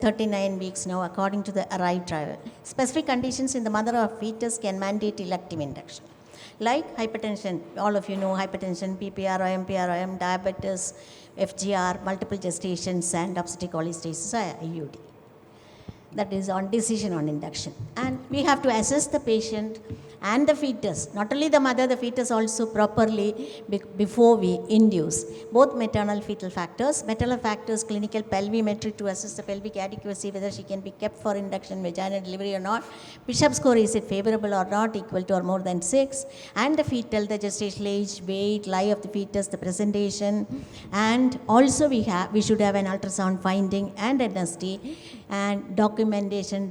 39 weeks now, according to the arrived driver. Specific conditions in the mother or fetus can mandate elective induction. Like hypertension, all of you know hypertension, PPROM, diabetes, FGR, multiple gestations, and obstetric cholestasis, IUD. That is on decision on induction. And we have to assess the patient and the fetus, not only the mother, the fetus also properly before we induce. Both maternal fetal factors, clinical pelvimetry to assess the pelvic adequacy, whether she can be kept for induction, vaginal delivery or not. Bishop score, is it favorable or not, equal to or more than 6. And the fetal, the gestational age, weight, lie of the fetus, the presentation. And also we should have an ultrasound finding and NST and documentation.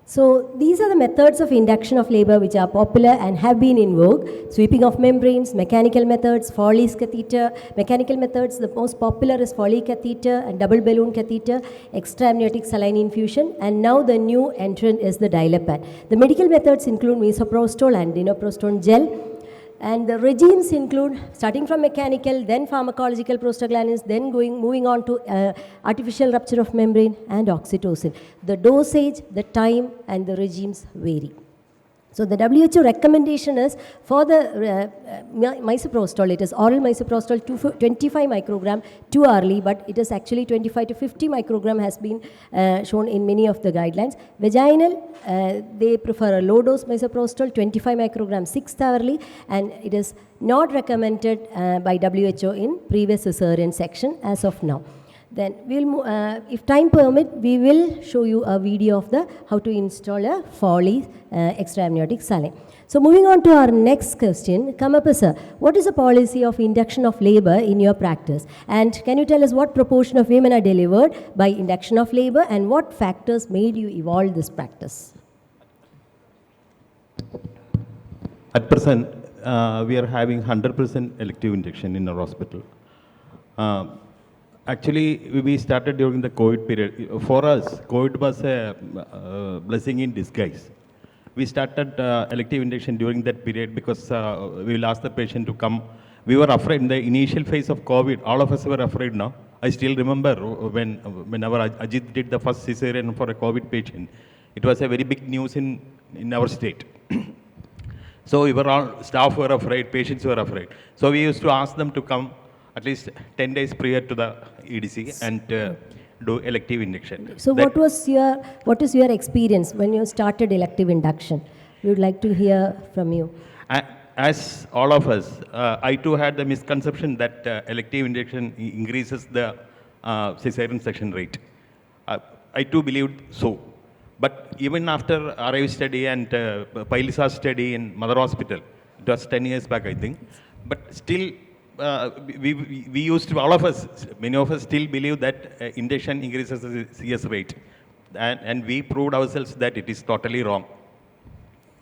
So these are the methods of induction of labor which are popular and have been in vogue. Sweeping of membranes, mechanical methods, Foley's catheter. Mechanical methods, the most popular is Foley catheter and double balloon catheter, extra-amniotic saline infusion, and now the new entrant is the dial-up. The medical methods include misoprostol and dinoprostone gel. And the regimes include starting from mechanical, then pharmacological prostaglandins, then moving on to artificial rupture of membrane and oxytocin. The dosage, the time, and the regimes vary. So the WHO recommendation is for the misoprostol, it is oral misoprostol 25 microgram too early, but it is actually 25 to 50 microgram has been shown in many of the guidelines. Vaginal, they prefer a low dose misoprostol 25 microgram 6th hourly, and it is not recommended by WHO in previous cesarean section as of now. Then we'll, if time permit, we will show you a video of how to install a Foley extra-amniotic saline. So moving on to our next question, Kamappa sir, what is the policy of induction of labor in your practice? And can you tell us what proportion of women are delivered by induction of labor and what factors made you evolve this practice? At present, we are having 100% elective induction in our hospital. Actually, we started during the COVID period. For us, COVID was a blessing in disguise. We started elective induction during that period because we will ask the patient to come. We were afraid in the initial phase of COVID. All of us were afraid now. I still remember whenever Ajit did the first cesarean for a COVID patient. It was a very big news in our state. So we were all, staff were afraid, patients were afraid. So we used to ask them to come at least 10 days prior to the EDC and do elective induction. So what is your experience when you started elective induction? We would like to hear from you. As all of us, I too had the misconception that elective induction increases the cesarean section rate. I too believed so. But even after RIV study and Pailisa study in Mother Hospital, it was 10 years back I think, but still we used to, all of us, many of us still believe that induction increases the CS rate. And we proved ourselves that it is totally wrong.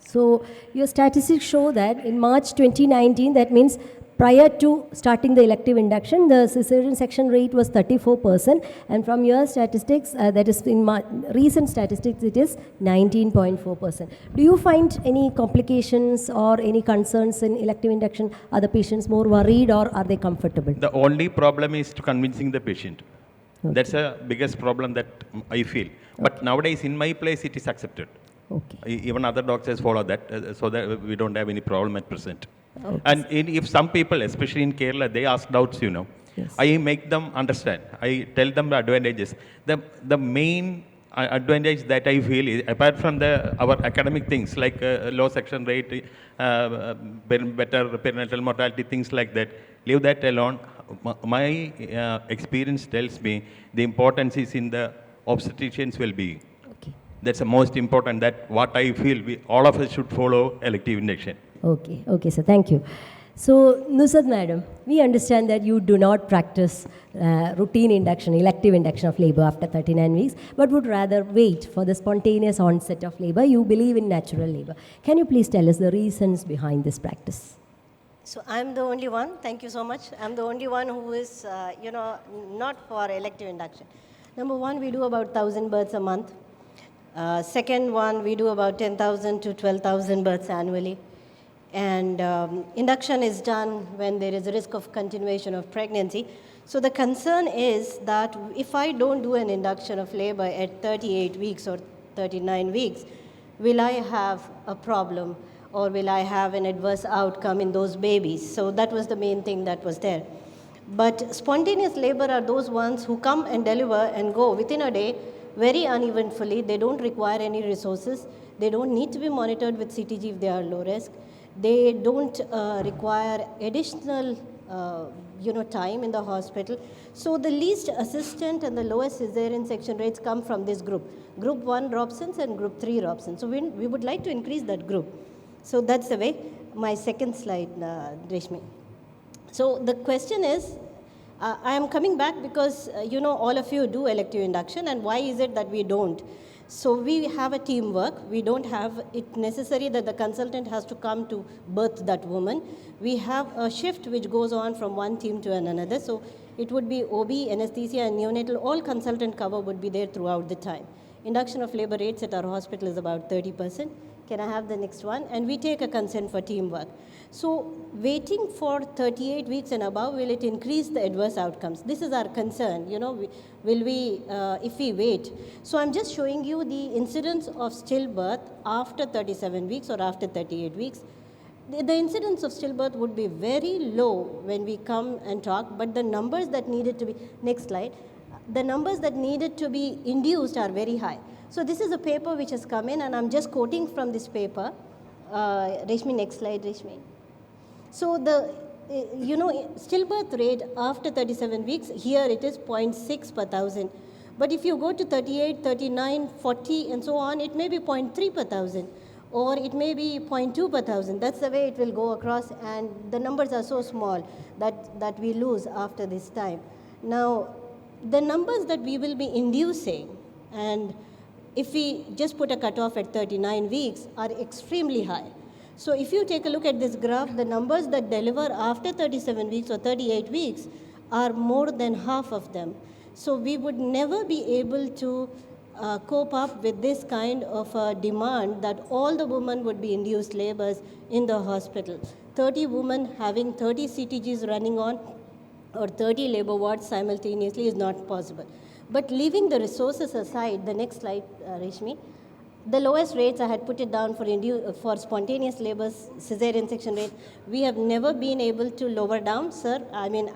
So your statistics show that in March 2019, that means prior to starting the elective induction, the cesarean section rate was 34%. And from your statistics, that is in recent statistics, it is 19.4%. Do you find any complications or any concerns in elective induction? Are the patients more worried or are they comfortable? The only problem is to convincing the patient. Okay. That's the biggest problem that I feel. Okay. But nowadays, in my place, it is accepted. Okay. Even other doctors follow that, so that we don't have any problem at present. Okay. And if some people, especially in Kerala, they ask doubts, you know, yes. I make them understand. I tell them the advantages. The main advantage that I feel is, apart from our academic things like low section rate, better perinatal mortality, things like that, leave that alone. My experience tells me the importance is in the obstetrician's well-being. Okay. That's the most important, that what I feel all of us should follow elective induction. Okay, sir, thank you. So, Nusrat madam, we understand that you do not practice routine induction, elective induction of labor after 39 weeks, but would rather wait for the spontaneous onset of labor. You believe in natural labor. Can you please tell us the reasons behind this practice? So I'm the only one, thank you so much. I'm the only one who is, not for elective induction. Number one, we do about 1,000 births a month. Second one, we do about 10,000 to 12,000 births annually. And induction is done when there is a risk of continuation of pregnancy. So the concern is that if I don't do an induction of labor at 38 weeks or 39 weeks, will I have a problem or will I have an adverse outcome in those babies? So that was the main thing that was there. But spontaneous labor are those ones who come and deliver and go within a day very uneventfully. They don't require any resources. They don't need to be monitored with CTG if they are low risk. They don't require additional time in the hospital. So the least assistant and the lowest cesarean section rates come from this group. Group 1 Robsons and Group 3 Robsons. So we would like to increase that group. So that's the way. My second slide, Resmy. So the question is, I am coming back because, all of you do elective induction, and why is it that we don't? So we have a teamwork. We don't have it necessary that the consultant has to come to birth that woman. We have a shift which goes on from one team to another. So it would be OB, anesthesia, and neonatal. All consultant cover would be there throughout the time. Induction of labor rates at our hospital is about 30%. Can I have the next one? And we take a consent for teamwork. So waiting for 38 weeks and above, will it increase the adverse outcomes? This is our concern, if we wait. So I'm just showing you the incidence of stillbirth after 37 weeks or after 38 weeks. The incidence of stillbirth would be very low when we come and talk, but the numbers that needed to be, next slide, the numbers that needed to be induced are very high. So this is a paper which has come in, and I'm just quoting from this paper. Resmy, next slide, Resmy. So the, stillbirth rate after 37 weeks, here it is 0.6 per thousand. But if you go to 38, 39, 40, and so on, it may be 0.3 per thousand, or it may be 0.2 per thousand. That's the way it will go across, and the numbers are so small that we lose after this time. Now, the numbers that we will be inducing, and if we just put a cutoff at 39 weeks, are extremely high. So if you take a look at this graph, the numbers that deliver after 37 weeks or 38 weeks are more than half of them. So we would never be able to cope up with this kind of a demand that all the women would be induced labors in the hospital. 30 women having 30 CTGs running on or 30 labor wards simultaneously is not possible. But leaving the resources aside, the next slide, Resmy, the lowest rates, I had put it down for spontaneous labors, cesarean section rate. We have never been able to lower down, sir. I mean,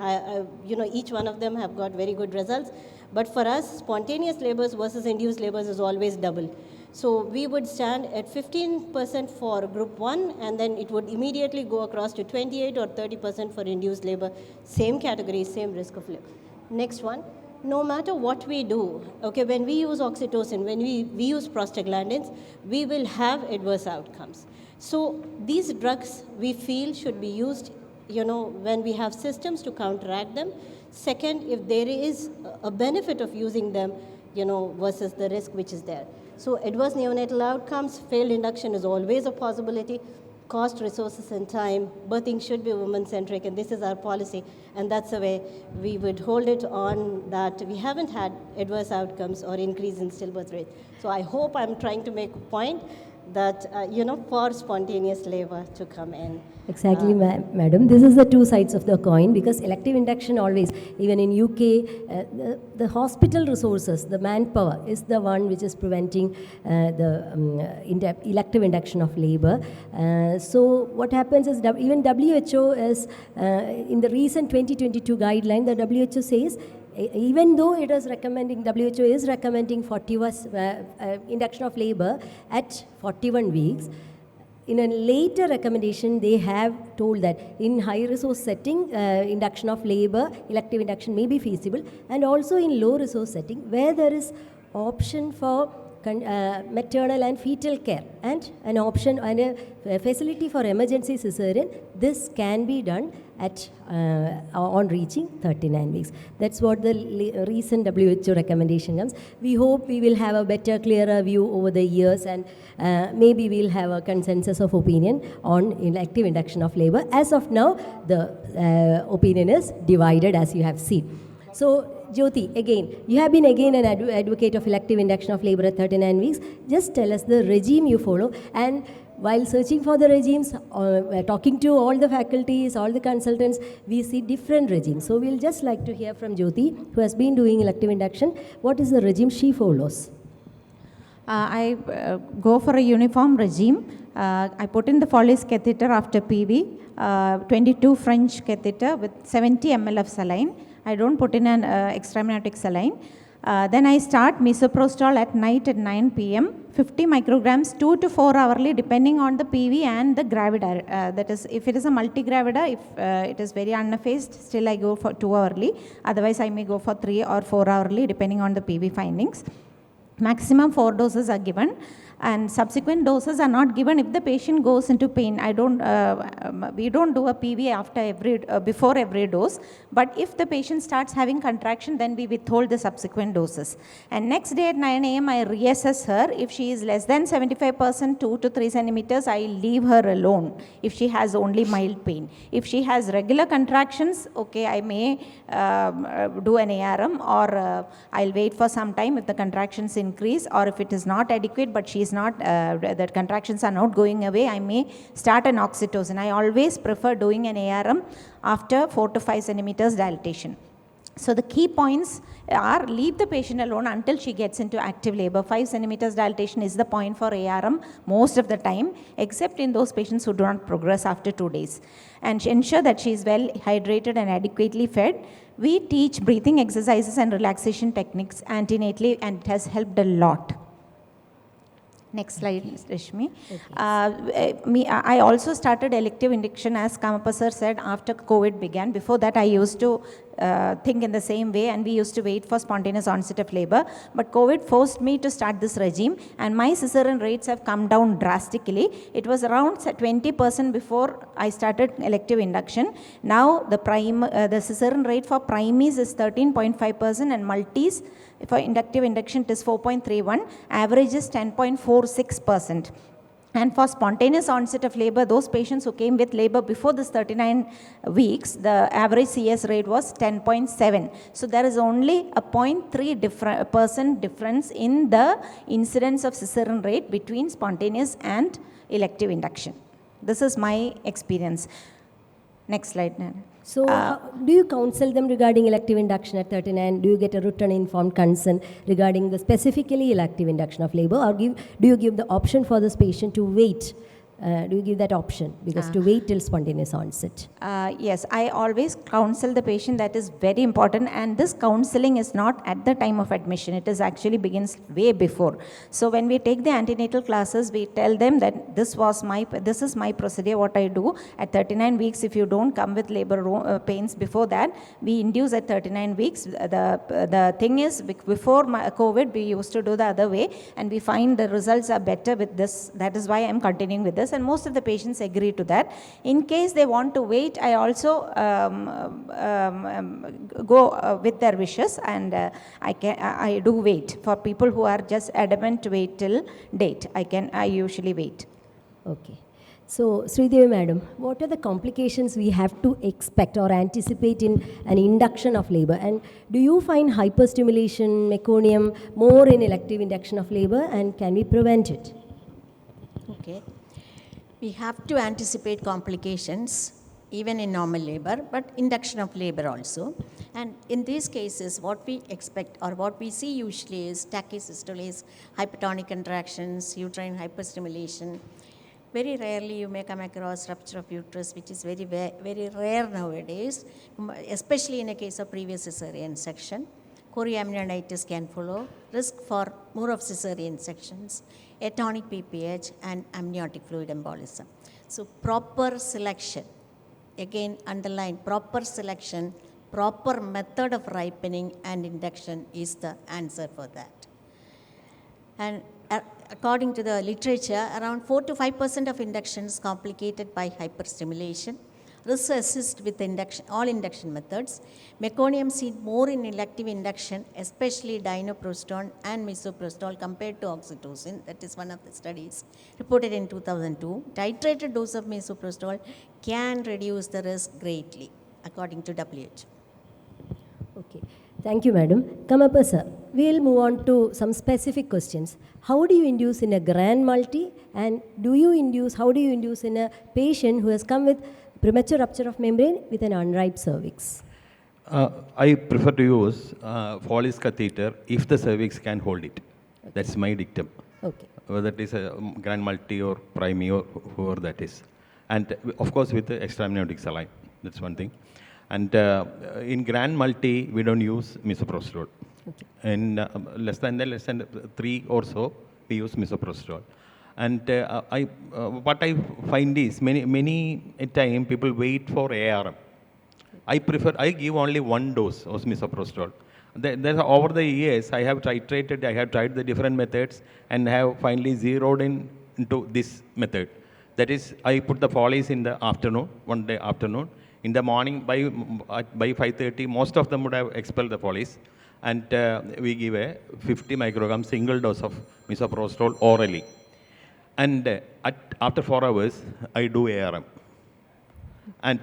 each one of them have got very good results. But for us, spontaneous labors versus induced labors is always double. So we would stand at 15% for group 1, and then it would immediately go across to 28 or 30% for induced labor. Same category, same risk of labor. Next one. No matter what we do, okay, when we use oxytocin, when we use prostaglandins, we will have adverse outcomes. So these drugs we feel should be used, when we have systems to counteract them. Second, if there is a benefit of using them, versus the risk which is there. So adverse neonatal outcomes, failed induction is always a possibility. Cost, resources, and time. Birthing should be woman-centric, and this is our policy, and that's the way we would hold it on, that we haven't had adverse outcomes or increase in stillbirth rate. So I hope I'm trying to make a point that, for spontaneous labor to come in. Exactly, madam. This is the two sides of the coin, because elective induction always, even in UK, the hospital resources, the manpower is the one which is preventing the elective induction of labor. So what happens is, even WHO is, in the recent 2022 guideline, the WHO says, even though it is recommending, WHO is recommending 41 induction of labor at 41 weeks, in a later recommendation, they have told that in high resource setting, induction of labor, elective induction may be feasible, and also in low resource setting, where there is option for maternal and fetal care, and an option and a facility for emergency cesarean, this can be done at on reaching 39 weeks. That's what the recent WHO recommendation comes. We hope we will have a better, clearer view over the years, and maybe we'll have a consensus of opinion on elective induction of labor. As of now, the opinion is divided, as you have seen. So, Jyoti, again, you have been again an advocate of elective induction of labor at 39 weeks. Just tell us the regime you follow, and while searching for the regimes, talking to all the faculties, all the consultants, we see different regimes. So we'll just like to hear from Jyoti, who has been doing elective induction, what is the regime she follows? I go for a uniform regime. I put in the Foley's catheter after PV, 22 French catheter with 70 ml of saline. I don't put in an extramyotic saline. Then I start misoprostol at night at 9 p.m. 50 micrograms 2 to 4 hourly depending on the PV and the gravida. That is, if it is a multigravida, if it is very unaphased, still I go for 2 hourly. Otherwise, I may go for 3 or 4 hourly depending on the PV findings. Maximum 4 doses are given, and subsequent doses are not given if the patient goes into pain. We don't do a PV after before every dose, but if the patient starts having contraction, then we withhold the subsequent doses. And next day at 9 a.m. I reassess her. If she is less than 75%, 2 to 3 centimeters, I leave her alone if she has only mild pain. If she has regular contractions, okay, I may do an ARM, or I'll wait for some time if the contractions increase, or if it is not adequate but she is not, the contractions are not going away, I may start an oxytocin. I always prefer doing an ARM after 4 to 5 centimeters dilatation. So the key points are leave the patient alone until she gets into active labor. 5 centimeters dilatation is the point for ARM most of the time, except in those patients who do not progress after 2 days. And ensure that she is well hydrated and adequately fed. We teach breathing exercises and relaxation techniques antenatally, and it has helped a lot. Next slide, Resmy. I also started elective induction, as Kamappa sir said, after COVID began. Before that, I used to think in the same way, and we used to wait for spontaneous onset of labor. But COVID forced me to start this regime, and my cesarean rates have come down drastically. It was around 20% before I started elective induction. Now, the cesarean rate for primies is 13.5%, and multis for inductive induction it is 4.31, average is 10.46%. And for spontaneous onset of labor, those patients who came with labor before this 39 weeks, the average CS rate was 10.7. So there is only a 0.3% difference in the incidence of cesarean rate between spontaneous and elective induction. This is my experience. Next slide, Nana. So, do you counsel them regarding elective induction at 39? Do you get a written informed consent regarding the specifically elective induction of labor, or do you give the option for this patient to wait? Do you give that option? Because to wait till spontaneous onset. Yes, I always counsel the patient. That is very important. And this counseling is not at the time of admission. It is actually begins way before. So when we take the antenatal classes, we tell them that this is my procedure, what I do. At 39 weeks, if you don't come with labor pains before that, we induce at 39 weeks. The thing is, before COVID, we used to do the other way, and we find the results are better with this. That is why I am continuing with this. And most of the patients agree to that. In case they want to wait, I also go with their wishes, and I do wait. For people who are just adamant to wait till date, I usually wait. Okay. So, Sridevi madam, what are the complications we have to expect or anticipate in an induction of labor? And do you find hyperstimulation, meconium more in elective induction of labor, and can we prevent it? Okay. We have to anticipate complications even in normal labor, but induction of labor also. And in these cases, what we expect or what we see usually is tachysystole, hypertonic contractions, uterine hyperstimulation. Very rarely you may come across rupture of uterus, which is very, very rare nowadays, especially in a case of previous cesarean section. Chorioamnionitis can follow, risk for more of cesarean sections, atonic PPH, and amniotic fluid embolism. So proper selection, again underline proper selection, proper method of ripening and induction is the answer for that. And according to the literature, around 4 to 5% of induction is complicated by hyperstimulation. This assists with all induction methods. Meconium seen more in elective induction, especially dinoprostol and misoprostol compared to oxytocin. That is one of the studies reported in 2002. Titrated dose of misoprostol can reduce the risk greatly, according to WHO. Okay. Thank you, madam. Kamappa sir, we'll move on to some specific questions. How do you induce in a grand multi, and how do you induce in a patient who has come with premature rupture of membrane with an unripe cervix? I prefer to use Foley's catheter if the cervix can hold it. That's my dictum. Okay. Whether it is a grand multi or primi or whoever that is. And of course with the extramniotic saline, that's one thing. And in grand multi, we don't use misoprostol. Okay. In less than 3 or so, we use misoprostol. And what I find is many a time people wait for ARM. I give only one dose of misoprostol. Over the years, I have tried the different methods and have finally zeroed into this method. That is, I put the Foleys in the afternoon, one day afternoon. In the morning, by 5:30, most of them would have expelled the Foleys. And we give a 50 microgram single dose of misoprostol orally. And after 4 hours, I do ARM. And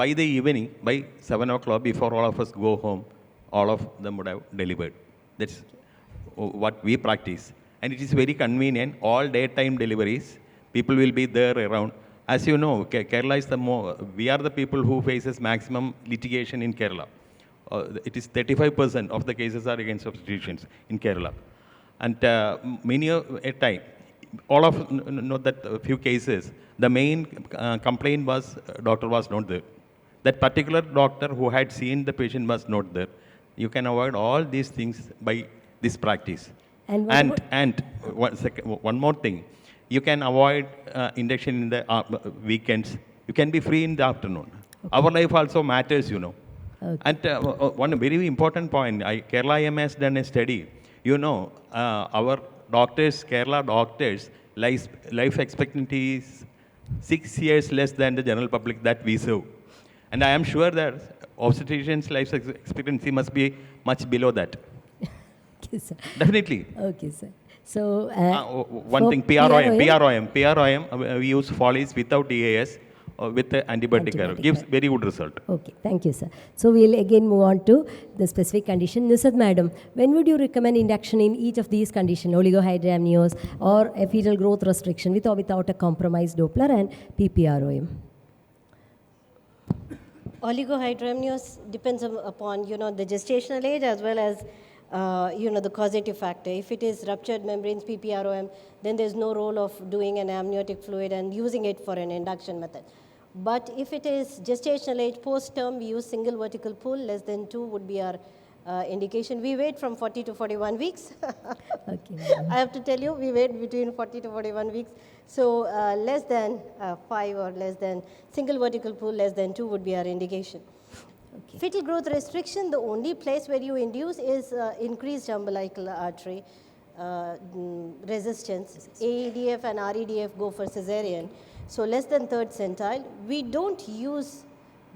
by the evening, by 7 o'clock, before all of us go home, all of them would have delivered. That's what we practice. And it is very convenient. All daytime deliveries, people will be there around. As you know, Kerala is we are the people who faces maximum litigation in Kerala. It is 35% of the cases are against substitutions in Kerala. And many a time, all of know that a few cases, the main complaint was doctor was not there. That particular doctor who had seen the patient was not there. You can avoid all these things by this practice. And one more thing, you can avoid induction in the weekends. You can be free in the afternoon. Okay. Our life also matters, you know. Okay. And one very important point, Kerala IM has done a study. You know, our doctors, Kerala doctors, life expectancy is 6 years less than the general public that we serve. And I am sure that obstetricians' life expectancy must be much below that. Okay, sir. Definitely. Okay, sir. So, one thing, PROM, we use Foleys without EAS with the antibiotic care. Gives very good result. Okay, thank you, sir. So we'll again move on to the specific condition. Nusrat madam, when would you recommend induction in each of these conditions, oligohydramnios or a fetal growth restriction with or without a compromised Doppler and PPROM? Oligohydramnios depends upon, the gestational age as well as, the causative factor. If it is ruptured membranes, PPROM, then there's no role of doing an amniotic fluid and using it for an induction method. But if it is gestational age, post-term, we use single vertical pull, less than 2 would be our indication. We wait from 40 to 41 weeks. Okay. I have to tell you, we wait between 40 to 41 weeks. So less than 5 or less than single vertical pull, less than 2 would be our indication. Okay. Fetal growth restriction, the only place where you induce is increased umbilical artery resistance. AEDF and REDF go for cesarean. So less than third centile. We don't use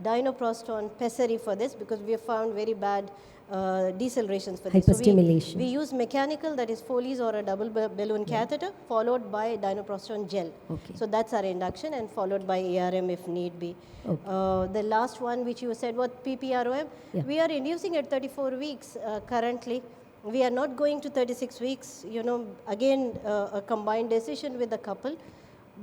dinoproston pessary for this because we have found very bad decelerations for this. Hyperstimulation. So we use mechanical, that is Foley's or a double balloon catheter, followed by dinoproston gel. Okay. So that's our induction, and followed by ARM if need be. Okay. The last one which you said was PPROM. Yeah. We are inducing at 34 weeks currently. We are not going to 36 weeks, again a combined decision with the couple.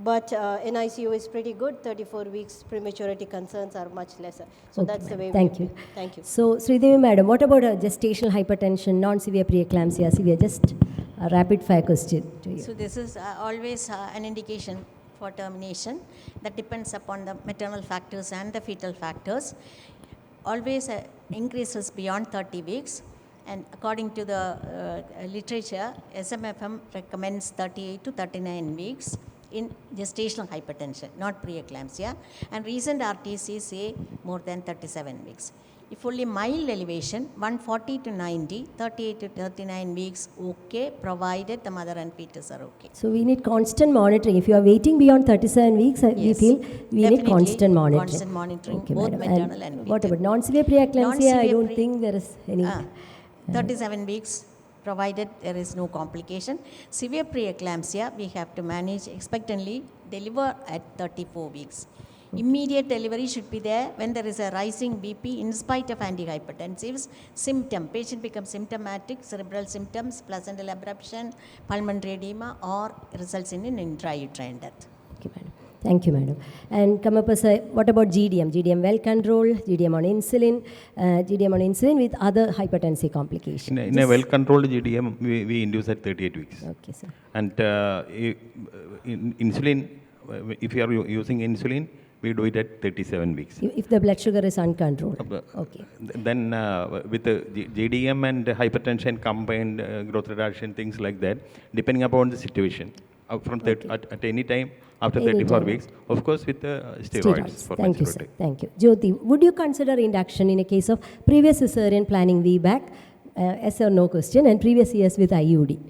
But NICU is pretty good. 34 weeks prematurity concerns are much lesser. So okay, that's the way Thank you. Thank you. So Sridevi madam, what about gestational hypertension, non-severe preeclampsia, severe? Just a rapid fire question to you. So this is always an indication for termination that depends upon the maternal factors and the fetal factors. Always increases beyond 30 weeks. And according to the literature, SMFM recommends 38 to 39 weeks in gestational hypertension, not preeclampsia. And recent RTC say more than 37 weeks. If only mild elevation, 140 to 90, 38 to 39 weeks, okay, provided the mother and fetus are okay. So we need constant monitoring. If you are waiting beyond 37 weeks, yes, we feel we need constant monitoring. Constant monitoring, okay, both madam. maternal and fetal. What about non-severe preeclampsia? I don't think there is any. 37 weeks, provided there is no complication. Severe preeclampsia, we have to manage expectantly, deliver at 34 weeks. Immediate delivery should be there when there is a rising BP in spite of antihypertensives. Symptom, patient becomes symptomatic, cerebral symptoms, placental abruption, pulmonary edema, or results in an intrauterine death. Okay, madam. Thank you, madam. And come up as a, what about GDM? GDM well controlled, GDM on insulin with other hypertensive complications. In a well-controlled GDM, we induce at 38 weeks. Okay, sir. And insulin, if you are using insulin, we do it at 37 weeks. If the blood sugar is uncontrolled. Okay. Then with the GDM and hypertension combined growth reduction, things like that, depending upon the situation, at any time after Any 34 time. weeks, of course with steroids for Thank you, sir. conservative. Thank you. Jyoti, would you consider induction in a case of previous cesarean planning VBAC? Yes or no question, and previous years with IUD?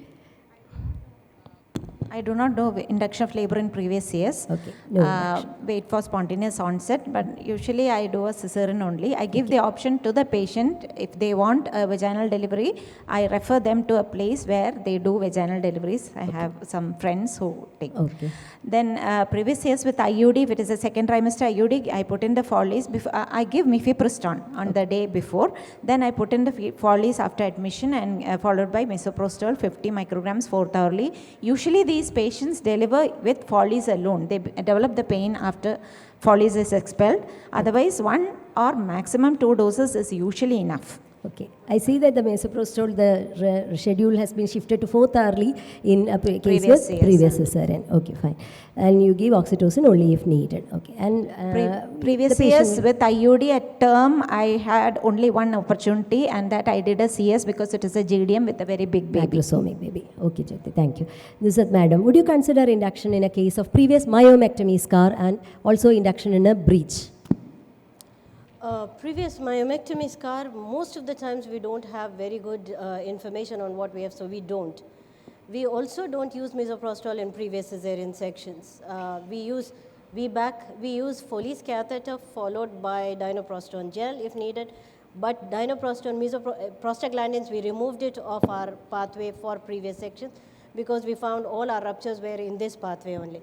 I do not do induction of labor in previous years. Okay, no induction. Wait for spontaneous onset, but usually I do a cesarean only. I give the option to the patient. If they want a vaginal delivery, I refer them to a place where they do vaginal deliveries. I have some friends who take. Okay. Then previous years with IUD, if it is a second trimester IUD, I put in the Follies. I give mifepristone on the day before. Then I put in the Follies after admission and followed by misoprostol 50 micrograms 4th hourly. Usually these patients deliver with Follies alone. They develop the pain after Follies is expelled. Otherwise, 1 or maximum 2 doses is usually enough. Okay. I see that the misoprostol, the schedule has been shifted to 4th hourly in a case Previous with years. previous cesarean. Okay, fine. And you give oxytocin only if needed. Okay. And Previous the years patient- with IUD at term, I had only one opportunity, and that I did a CS because it is a GDM with a very big baby. Macrosomic baby. Okay, Jyoti, thank you. This is madam. Would you consider induction in a case of previous myomectomy scar and also induction in a breech? Previous myomectomy scar, most of the times we don't have very good information on what we have, so we don't. We also don't use misoprostol in previous cesarean sections. We use VBAC, we use Foley's catheter followed by dinoprostone gel if needed, but dinoprostone, prostaglandins, we removed it off our pathway for previous sections because we found all our ruptures were in this pathway only.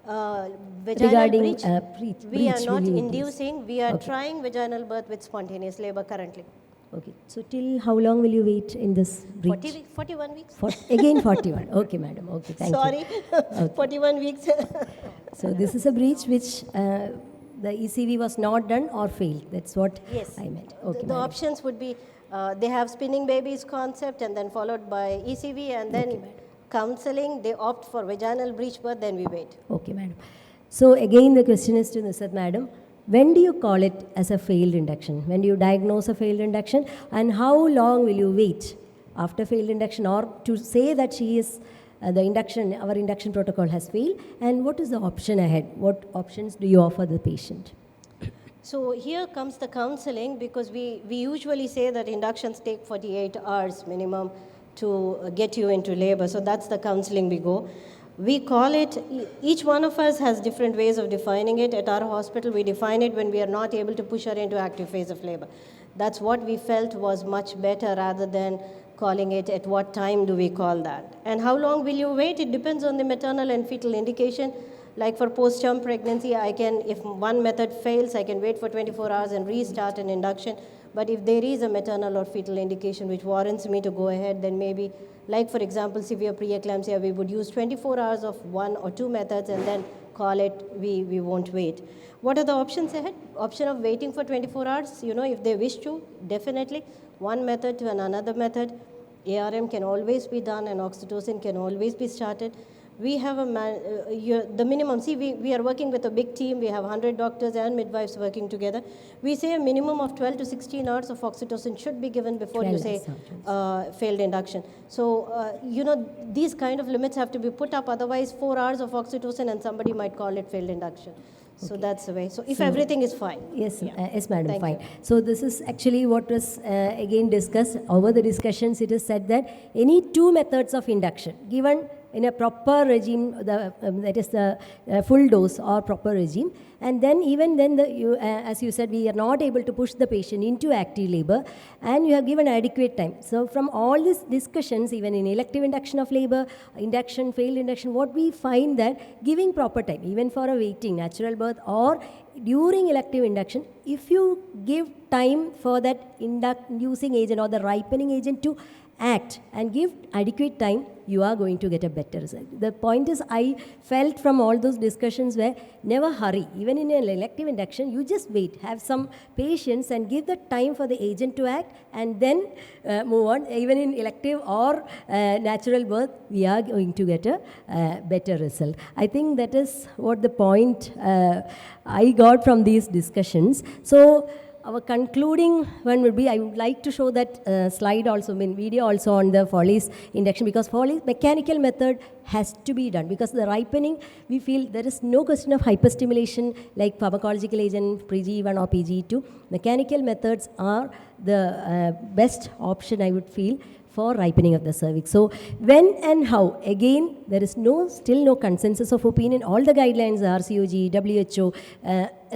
Vaginal Regarding, breech, breech, we are breech not will you inducing, we are Okay. trying vaginal birth with spontaneous labor currently. Okay. So till how long will you wait in this breech? 41 weeks. Again 41. Okay, madam. Okay, thank Sorry, you. 41 weeks. So this is a breach which the ECV was not done or failed. That's what Yes. I meant. The- Okay, the madam. options would be they have spinning babies concept and then followed by ECV and then counseling. They opt for vaginal breech birth, then we wait. Okay, madam. So again, the question is to Nisat, madam. When do you call it as a failed induction? When do you diagnose a failed induction? And how long will you wait after failed induction or to say that she is our induction protocol has failed? And what is the option ahead? What options do you offer the patient? So here comes the counseling because we usually say that inductions take 48 hours minimum to get you into labor. So that's the counseling we go. We call it, each one of us has different ways of defining it. At our hospital, we define it when we are not able to push her into active phase of labor. That's what we felt was much better rather than calling it at what time do we call that. And how long will you wait? It depends on the maternal and fetal indication. Like for post-term pregnancy, if one method fails, I can wait for 24 hours and restart an induction. But if there is a maternal or fetal indication which warrants me to go ahead, then maybe, like for example, severe preeclampsia, we would use 24 hours of one or two methods and then call it, we won't wait. What are the options ahead? Option of waiting for 24 hours, if they wish to, definitely. One method to another method. ARM can always be done and oxytocin can always be started. We have the minimum, we are working with a big team, we have 100 doctors and midwives working together. We say a minimum of 12 to 16 hours of oxytocin should be given before you say failed induction. So, these kind of limits have to be put up, otherwise 4 hours of oxytocin and somebody might call it failed induction. So that's the way. So if everything is fine. Yes, yes, madam, Thank fine. you. So this is actually what was again discussed. Over the discussions, it is said that any two methods of induction given in a proper regime, that is the full dose or proper regime. And then even then, as you said, we are not able to push the patient into active labor, and you have given adequate time. So from all these discussions, even in elective induction of labor, induction, failed induction, what we find that giving proper time, even for a waiting natural birth or during elective induction, if you give time for that inducing agent or the ripening agent to act and give adequate time, you are going to get a better result. The point is, I felt from all those discussions where never hurry. Even in an elective induction, you just wait, have some patience and give the time for the agent to act and then move on. Even in elective or natural birth, we are going to get a better result. I think that is what the point I got from these discussions. So our concluding one would be, I would like to show that slide also, video also on the Foley's induction, because Foley's mechanical method has to be done, because the ripening, we feel there is no question of hyperstimulation like pharmacological agent, PGE1 or PGE2. Mechanical methods are the best option, I would feel, for ripening of the cervix. So when and how, again, there is still no consensus of opinion. All the guidelines, the RCOG, WHO,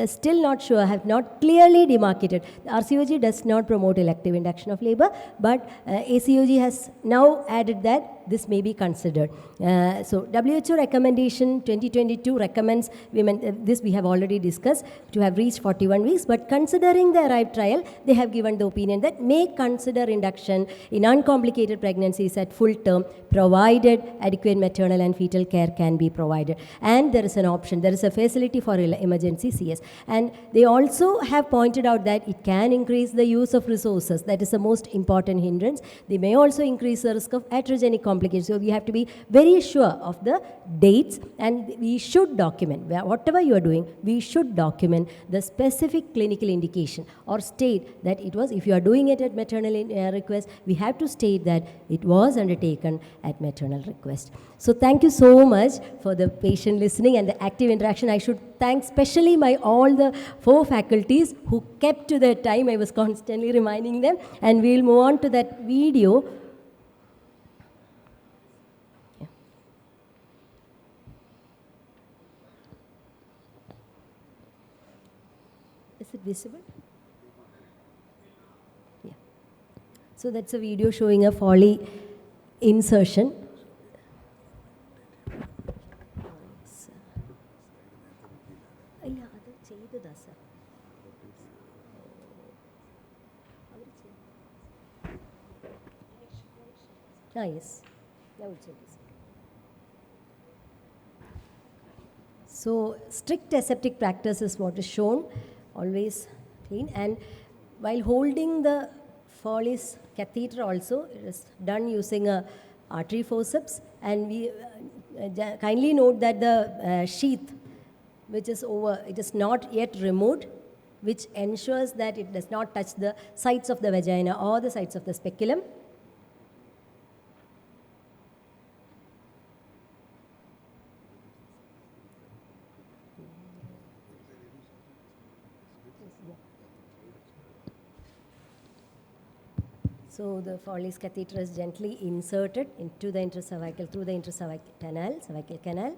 still not sure, have not clearly demarcated. The RCOG does not promote elective induction of labor, but ACOG has now added that this may be considered. So WHO recommendation 2022 recommends women, this we have already discussed, to have reached 41 weeks, but considering the ARRIVE trial, they have given the opinion that may consider induction in uncomplicated pregnancies at full term, provided adequate maternal and fetal care can be provided. And there is an option, there is a facility for emergency CS. And they also have pointed out that it can increase the use of resources. That is the most important hindrance. They may also increase the risk of iatrogenic complications. So we have to be very sure of the dates, and we should document, whatever you are doing, we should document the specific clinical indication or state that it was, if you are doing it at maternal request, we have to state that it was undertaken at maternal request. So thank you so much for the patient listening and the active interaction. I should thank specially all the 4 faculties who kept to their time. I was constantly reminding them, and we'll move on to that video. Yeah. Is it visible? Yeah. So that's a video showing a Foley insertion. Yes. So strict aseptic practice is what is shown, always clean. And while holding the Foley's catheter also, it is done using a artery forceps. And we kindly note that the sheath, which is over, it is not yet removed, which ensures that it does not touch the sides of the vagina or the sides of the speculum. So the Foley's catheter is gently inserted into the intracervical, through the intracervical canal, cervical canal.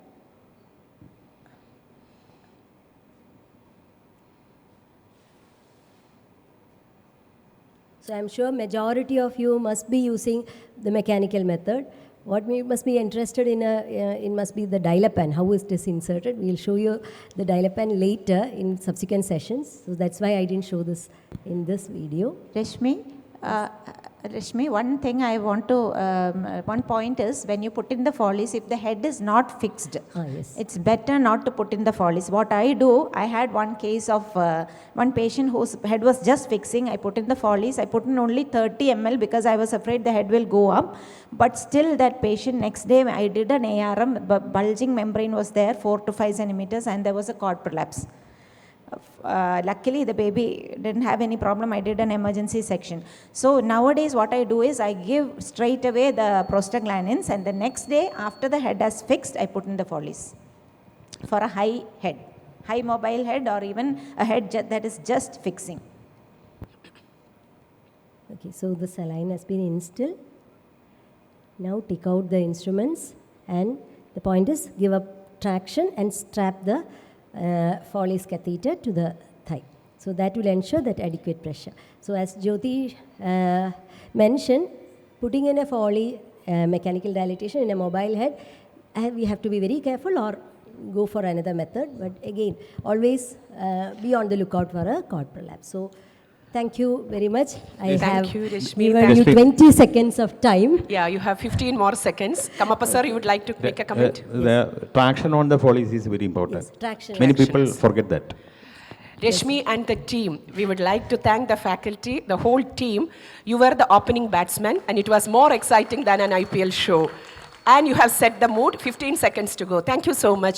So I'm sure majority of you must be using the mechanical method. What we must be interested in must be the dilapan. How is this inserted? We'll show you the dilapan later in subsequent sessions. So that's why I didn't show this in this video. Resmy, one thing I want to, one point is, when you put in the Foley's, if the head is not fixed, Yes. it's better not to put in the Foley's. What I do, I had one case of one patient whose head was just fixing. I put in the Foley's. I put in only 30 ml because I was afraid the head will go up. But still that patient, next day I did an ARM, bulging membrane was there, 4 to 5 centimeters, and there was a cord prolapse. Luckily the baby didn't have any problem. I did an emergency section. So nowadays what I do is I give straight away the prostaglandins, and the next day after the head has fixed, I put in the Foley's for a high head, high mobile head, or even a head that is just fixing. Okay, so the saline has been instilled. Now take out the instruments And the point is give up traction and strap the Foley's catheter to the thigh. So that will ensure that adequate pressure. So as Jyoti mentioned, putting in a Foley mechanical dilatation in a mobile head, we have to be very careful or go for another method. But again, always be on the lookout for a cord prolapse. So thank you very much. I Thank have you, Resmy. given you 20 seconds of time. Yeah, you have 15 more seconds. Kamappa sir, you would like to make a comment? The traction on the Foley's is very important. Yes, traction. Many Traction people is- forget that. Reshmi and the team, we would like to thank the faculty, the whole team. You were the opening batsman, and it was more exciting than an IPL show. And you have set the mood. 15 seconds to go. Thank you so much.